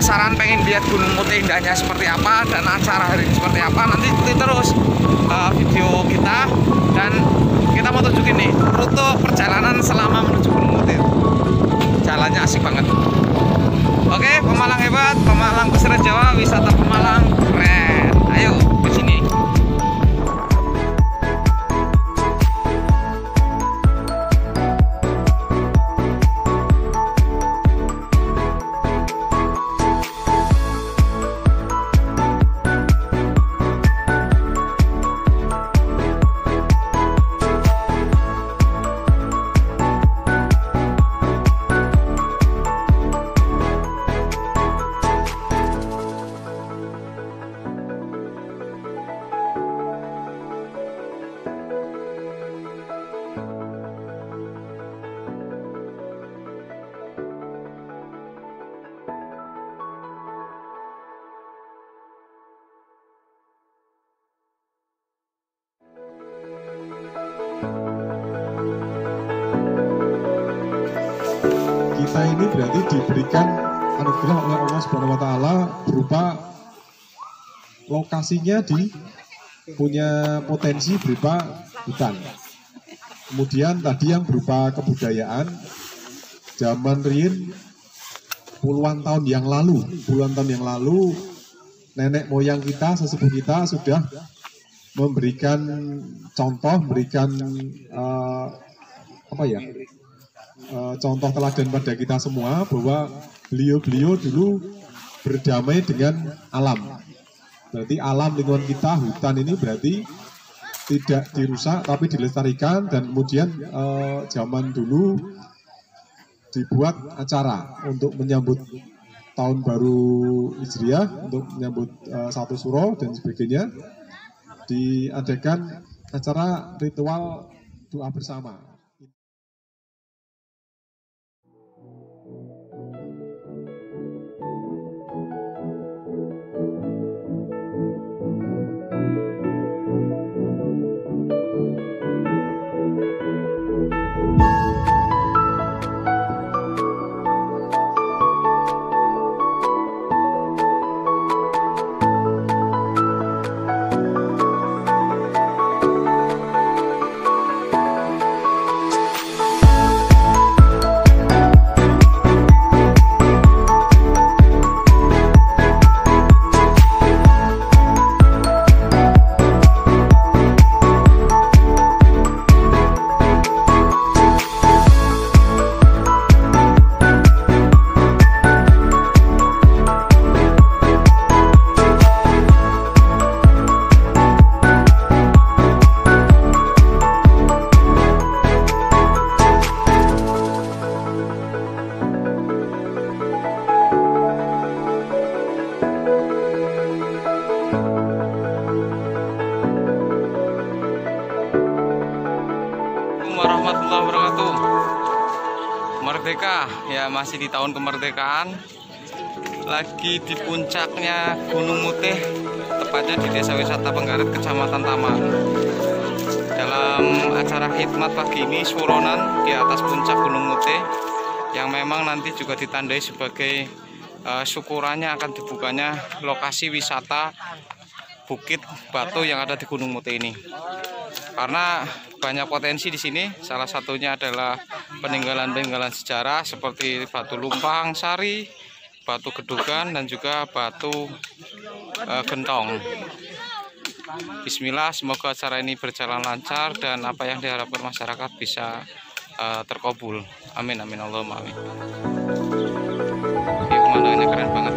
penasaran pengen lihat Gunung Mutih indahnya seperti apa dan acara hari ini seperti apa, nanti ikuti terus video kita, dan kita mau tunjukin nih rute perjalanan selama menuju Gunung Mutih. Jalannya asik banget. Oke, Pemalang hebat, Pemalang pesisir Jawa, wisata Pemalang keren. Ayo ke sini. Kita ini berarti diberikan anugerah oleh Allah Subhanahu wa Ta'ala berupa lokasinya punya potensi berupa hutan. Kemudian tadi yang berupa kebudayaan zaman riyin puluhan tahun yang lalu nenek moyang kita, sesepuh kita sudah memberikan contoh, contoh teladan pada kita semua bahwa beliau-beliau dulu berdamai dengan alam. Berarti alam lingkungan kita, hutan ini berarti tidak dirusak tapi dilestarikan, dan kemudian zaman dulu dibuat acara untuk menyambut tahun baru Hijriah, untuk menyambut satu suro dan sebagainya, diadakan acara ritual doa bersama. Warahmatullahi wabarakatuh. Merdeka, ya masih di tahun kemerdekaan. Lagi di puncaknya Gunung Mutih, tepatnya di Desa Wisata Penggarit, Kecamatan Taman. Dalam acara khidmat pagi ini, suronan di atas puncak Gunung Mutih, yang memang nanti juga ditandai sebagai syukurannya akan dibukanya lokasi wisata Bukit Batu yang ada di Gunung Mutih ini. Karena banyak potensi di sini, salah satunya adalah peninggalan-peninggalan sejarah seperti batu Lumpang Sari, batu Gedugan, dan juga batu Gentong. Bismillah, semoga acara ini berjalan lancar dan apa yang diharapkan masyarakat bisa terkabul. Amin, amin, Allahumma amin. Ini pemandangannya keren banget.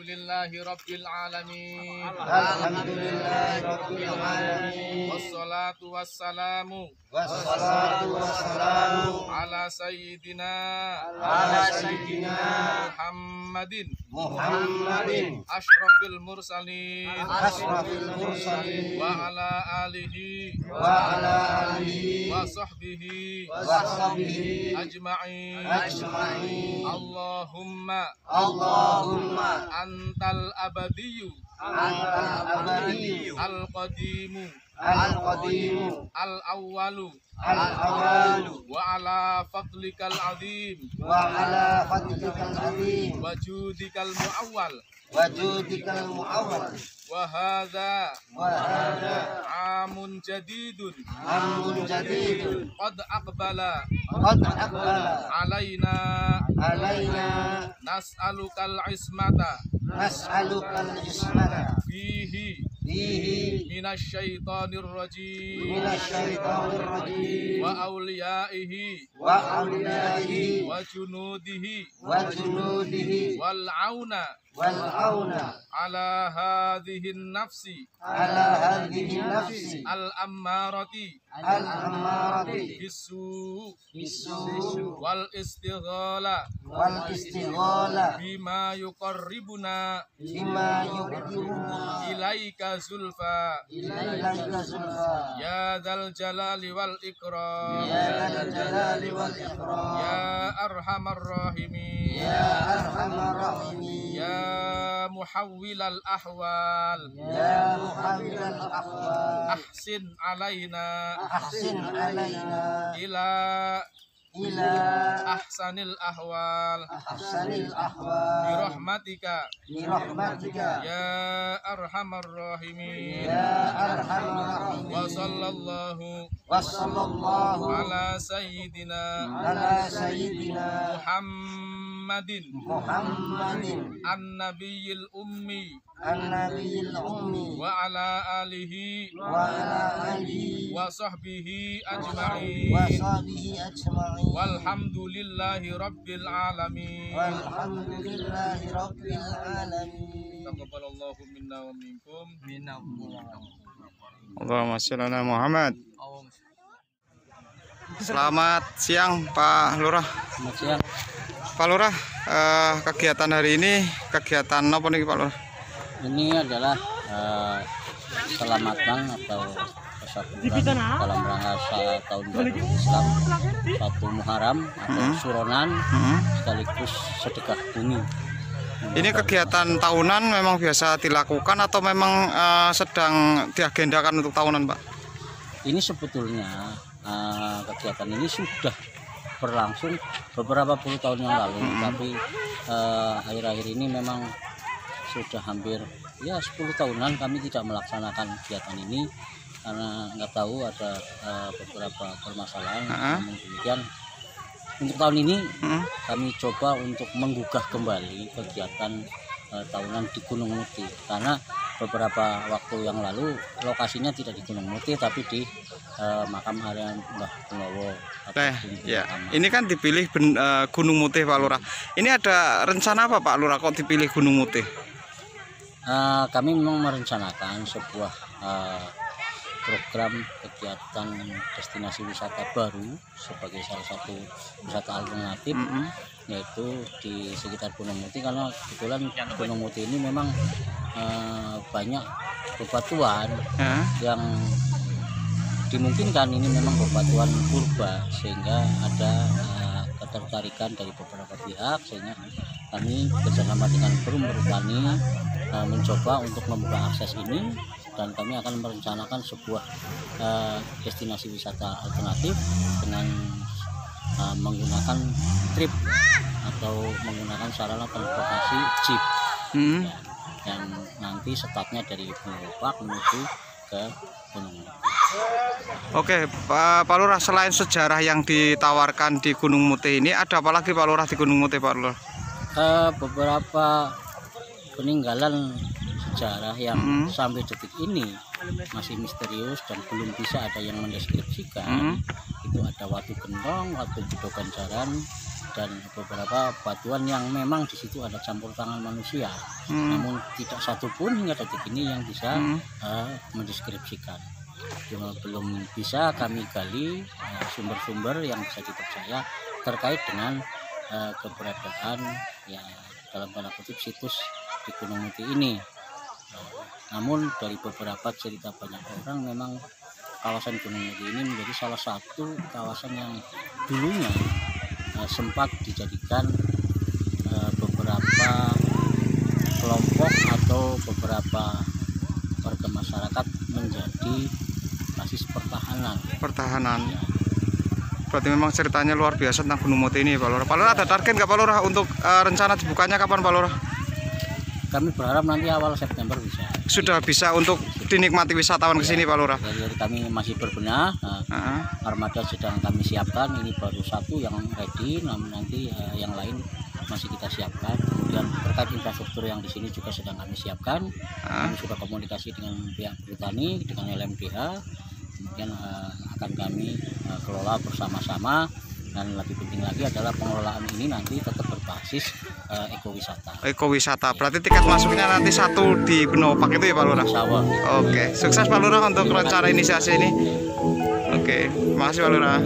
Alhamdulillahi Rabbil Alamin. Alhamdulillahi Rabbil Alamin. Wassalatu wassalamu ala sayyidina Muhammadin asyrafil mursalin wa ala alihi wa sahbihi ajma'in. Allahumma antal abadiyyu al-qadimu al-awwalu wa ala fadlikal azim wa judikal muawwal wa hadha amun jadidun qad aqbala alaina nas'alukal ismata fihi minasyaitonir rajim wa awliyaihi wa junudihi wal auna ala hadhihi nafsi al ammarati bisu wal istighala bima yuqarribuna ilaika zulfa ya dzal jalali wal ikram ya arhamar rahimin ya muhawwilal ahwal ahsin alaina ila ahsanil ahwal birahmatika ya arhamar rahimin. Wa sallallahu ala sayyidina Muhammadin an-nabiyil ummi wa ala alihi wa sahbihi ajma'in. Walhamdulillahi rabbil alamin. Taqabbalallahu minna wa minkum. Allahumma sholli ala Muhammad. Selamat siang Pak Lurah. Selamat siang. Pak Lurah, kegiatan hari ini kegiatan apa nih Pak Lurah? Ini adalah selamatan atau persatuan dalam rangka tahun baru Islam, satu Muharram atau Suronan, sekaligus sedekah bumi. Ini kegiatan tahunan memang biasa dilakukan atau memang sedang diagendakan untuk tahunan, Pak? Ini sebetulnya kegiatan ini sudah berlangsung beberapa puluh tahun yang lalu, tapi akhir-akhir ini memang sudah hampir ya 10 tahunan kami tidak melaksanakan kegiatan ini karena nggak tahu ada beberapa permasalahan. Namun demikian untuk tahun ini kami coba untuk menggugah kembali kegiatan tahunan di Gunung Muti, karena beberapa waktu yang lalu lokasinya tidak di Gunung Muti tapi di makam area Mbah Gunowo. Ya, ini kan dipilih Gunung Muti Pak Lurah. Ini ada rencana apa Pak Lurah kok dipilih Gunung Muti? Kami memang merencanakan sebuah program kegiatan destinasi wisata baru sebagai salah satu wisata alternatif, yaitu di sekitar Gunung Muti, karena kebetulan Gunung Muti ini memang banyak bebatuan yang dimungkinkan ini memang bebatuan purba, sehingga ada ketertarikan dari beberapa pihak, sehingga kami bersama dengan Perum Perhutani mencoba untuk membuka akses ini, dan kami akan merencanakan sebuah destinasi wisata alternatif dengan menggunakan trip atau menggunakan sarana transportasi jeep yang nanti startnya dari Bulupak menuju ke Gunung Muti. Oke, Pak Lurah, selain sejarah yang ditawarkan di Gunung Muti ini, ada apa lagi Pak Lurah di Gunung Muti Pak Lurah? Beberapa peninggalan sejarah yang sampai detik ini masih misterius dan belum bisa ada yang mendeskripsikan. Itu ada Watu Gentong, Watu Budo Ganjaran, dan beberapa batuan yang memang di situ ada campur tangan manusia. Namun tidak satupun hingga detik ini yang bisa mendeskripsikan. belum bisa kami gali sumber-sumber yang bisa dipercaya terkait dengan keberadaan ya dalam tanda kutip situs di Gunung Muti ini. Namun dari beberapa cerita banyak orang, memang kawasan Gunung Muti ini menjadi salah satu kawasan yang dulunya sempat dijadikan beberapa kelompok atau beberapa warga masyarakat menjadi basis pertahanan. Berarti memang ceritanya luar biasa tentang Gunung Muti ini, Pak Lurah. Pak Lurah ada target nggak Pak Lurah untuk rencana dibukanya kapan, Pak Lurah? Kami berharap nanti awal September bisa. Sudah bisa untuk dinikmati wisatawan ke sini, Pak Lurah. Jadi kami masih berbenah. Armada sedang kami siapkan. Ini baru satu yang ready, namun nanti yang lain masih kita siapkan. Kemudian terkait infrastruktur yang di sini juga sedang kami siapkan. Kami sudah komunikasi dengan pihak Perhutani, dengan LMDH. Kemudian akan kami kelola bersama-sama, dan lebih penting lagi adalah pengelolaan ini nanti tetap berbasis ekowisata. Berarti tiket masuknya nanti satu di Benopak itu ya, Pak Lurah? Oke, sukses Pak Lurah untuk rencana inisiasi ini. Oke, makasih Pak Lurah.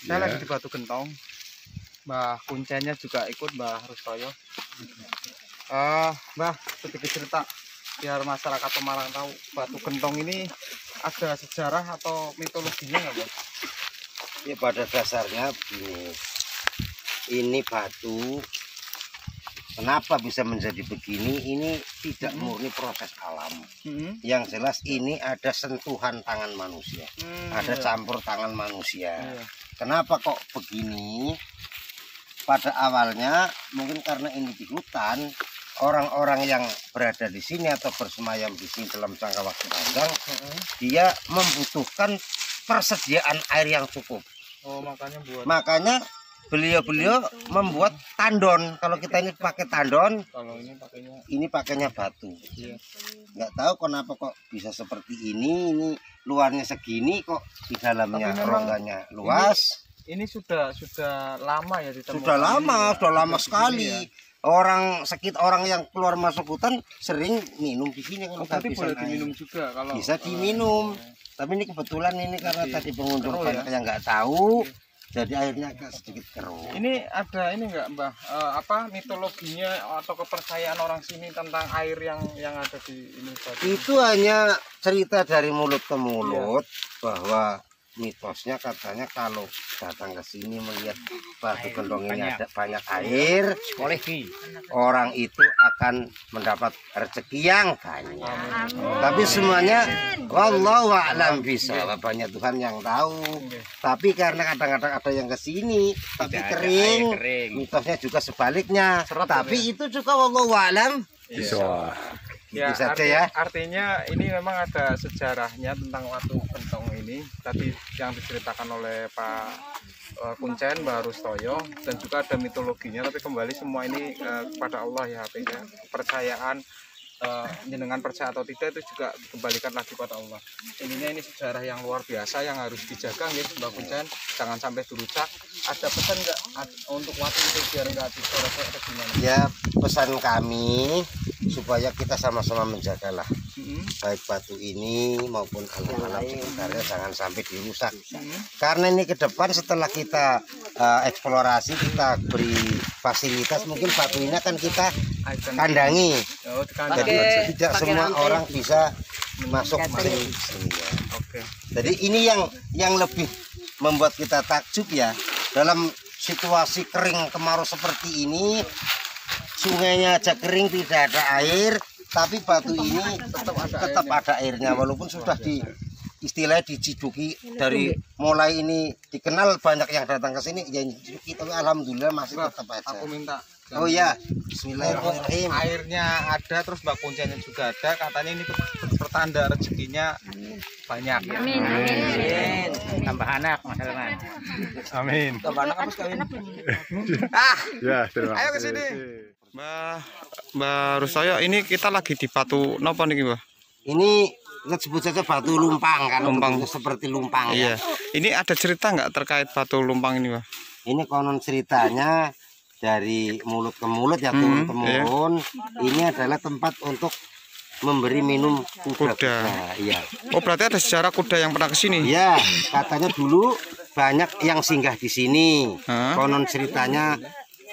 Saya lagi di Batu Gentong. Mbah Kuncenya juga ikut, Mbah Rustoyo. Mbah, sedikit cerita biar masyarakat Pemalang tahu, Batu Gentong ini ada sejarah atau mitologinya nggak, Mbah? Ya pada dasarnya begini, ini batu kenapa bisa menjadi begini, ini tidak murni proses alam. Yang jelas ini ada sentuhan tangan manusia, ada campur tangan manusia. Kenapa kok begini? Pada awalnya mungkin karena ini di hutan, orang-orang yang berada di sini atau bersemayam di sini dalam jangka waktu panjang, dia membutuhkan persediaan air yang cukup. Oh, makanya beliau-beliau membuat tandon. Kalau kita ini pakai tandon, kalau ini pakainya batu. Nggak tahu kenapa kok bisa seperti ini luarnya segini kok di dalamnya rongganya luas. Ini sudah lama ya ditemukan. Sudah lama sekali. Ya. Orang yang keluar masuk hutan sering minum di sini. Oh, berarti boleh diminum juga kalau bisa diminum. Tapi ini kebetulan ini karena tadi pengunjung banyak yang nggak tahu, jadi airnya agak sedikit keruh. Ini ada ini enggak, Mbah? Apa mitologinya atau kepercayaan orang sini tentang air yang ada di ini? Itu hanya cerita dari mulut ke mulut bahwa mitosnya katanya kalau datang ke sini melihat Batu Gentong ini ada banyak air, orang itu akan mendapat rezeki yang banyak. Tapi semuanya wallahu a'lam bishawab, banyak Tuhan yang tahu. Tapi karena kadang-kadang ada yang ke sini tapi kering, mitosnya juga sebaliknya. Tapi itu juga wallahu a'lam bishawab. Ya, artinya ini memang ada sejarahnya tentang Batu Gentong ini tadi yang diceritakan oleh Pak Kuncen, Mbah Rustoyo, dan juga ada mitologinya. Tapi kembali semua ini kepada Allah ya, artinya kepercayaan jenengan percaya atau tidak itu juga dikembalikan lagi pada Allah. Ini sejarah yang luar biasa yang harus dijaga ya Mbak Kuncen, jangan sampai dirusak. Ada pesan nggak untuk waktu itu biar nggak disorot atau gimana? Ya, pesan kami supaya kita sama-sama menjagalah baik batu ini maupun alam-alam sekitarnya jangan sampai dirusak. Karena ini ke depan setelah kita eksplorasi, kita beri fasilitas, mungkin batu ini akan kita kandangi. Jadi tidak semua orang bisa masuk ke sini. Jadi ini yang lebih membuat kita takjub ya, dalam situasi kering kemarau seperti ini, sungainya aja kering, tidak ada air, tapi batu ini tetap ada airnya, walaupun sudah istilahnya diciduki. Dari mulai ini dikenal banyak yang datang ke sini yang diciduki, tapi alhamdulillah masih tetap aja. Aku minta. Oh ya, bismillahirrahmanirrahim. Airnya ada, terus Mbak Kuncennya juga ada. Katanya ini pertanda rezekinya banyak. Amin. Amin. Tambah anak masalahnya. Amin. Tambah anak habis kawin. Ya, terima Ayo ke sini. Mbak Rustoyo, ini kita lagi di batu nopo nih Mbak? Ini kita sebut saja batu lumpang, kan Lumpang. seperti lumpang Iya. ya. Ini ada cerita nggak terkait batu lumpang ini, Mbak? Ini konon ceritanya dari mulut ke mulut ya, turun temurun. Ini adalah tempat untuk memberi minum kuda. Iya. Oh, berarti ada sejarah kuda yang pernah ke sini? Iya, katanya dulu banyak yang singgah di sini. Hah? Konon ceritanya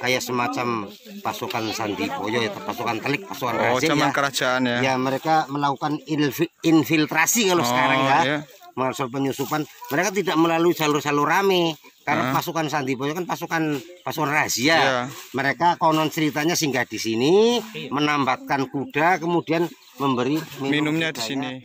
kayak semacam pasukan Sandiboyo, ya, pasukan telik, pasukan Oh, raja zaman ya. kerajaan ya. Ya, mereka melakukan infiltrasi kalau sekarang ya. Iya. Melakukan penyusupan. Mereka tidak melalui jalur-jalur rame. Karena pasukan Sandiboyo kan pasukan rahasia. Iya. Mereka konon ceritanya singgah di sini, menambatkan kuda, kemudian memberi Minumnya di sini.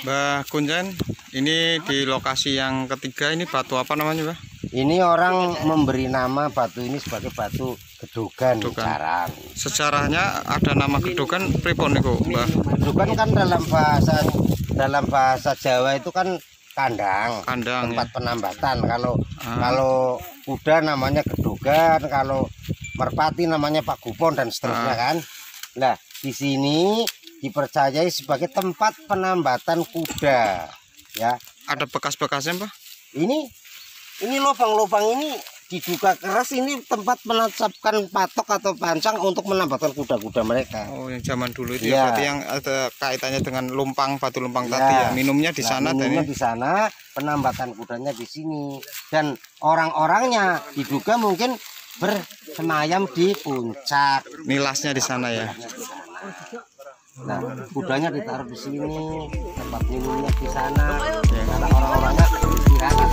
Mbak Kuncen, ini di lokasi yang ketiga, ini batu apa namanya, Mbak? Ini orang memberi nama batu ini sebagai batu Gedogan. Carang. Sejarahnya ada nama Gedogan pripun niku, Mbak? Gedogan kan dalam bahasa Jawa itu kan kandang, tempat ya. penambatan. Kalau kuda namanya Gedogan, kalau merpati namanya Pagupon dan seterusnya kan. Nah, di sini dipercayai sebagai tempat penambatan kuda. Ya. Ada bekas-bekasnya, Mbak? Ini lubang-lubang ini diduga keras, ini tempat menetapkan patok atau pancang untuk menambahkan kuda-kuda mereka. Oh, yang zaman dulu itu ya. Berarti yang ada kaitannya dengan lumpang, batu lumpang tadi ya. Minumnya di sana. Minumnya di sana, penambatan kudanya di sini. Dan orang-orangnya diduga mungkin bersemayam di puncak. Nilasnya di sana ya. Nah, kudanya ditaruh di sini, tempat minumnya di sana. Karena orang-orangnya istirahat.